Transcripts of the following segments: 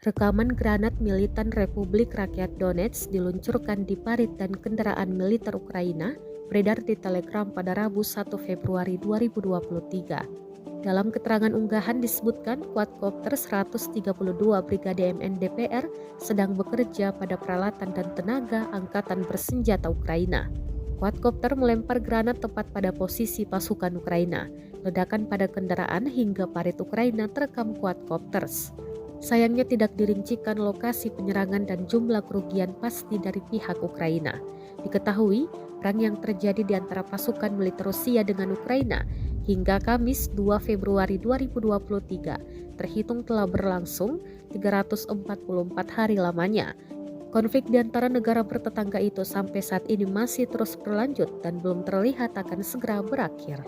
Rekaman granat militan Republik Rakyat Donetsk diluncurkan di parit dan kendaraan militer Ukraina beredar di Telegram pada Rabu 1 Februari 2023. Dalam keterangan unggahan disebutkan kuadkopter 132 Brigade MN DPR sedang bekerja pada peralatan dan tenaga angkatan bersenjata Ukraina. Kuadkopter melempar granat tepat pada posisi pasukan Ukraina. Ledakan pada kendaraan hingga parit Ukraina terekam kuadkopters. Sayangnya tidak dirincikan lokasi penyerangan dan jumlah kerugian pasti dari pihak Ukraina. Diketahui, perang yang terjadi di antara pasukan militer Rusia dengan Ukraina hingga Kamis 2 Februari 2023 terhitung telah berlangsung 344 hari lamanya. Konflik di antara negara bertetangga itu sampai saat ini masih terus berlanjut dan belum terlihat akan segera berakhir.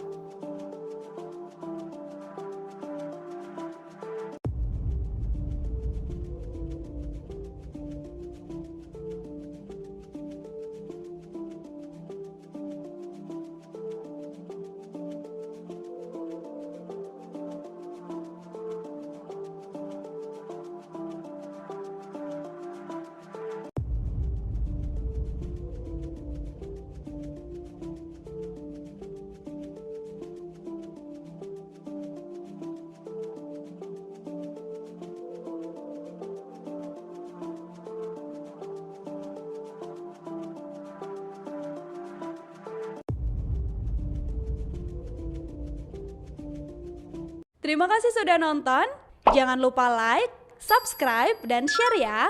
Terima kasih sudah nonton. Jangan lupa like, subscribe, dan share ya.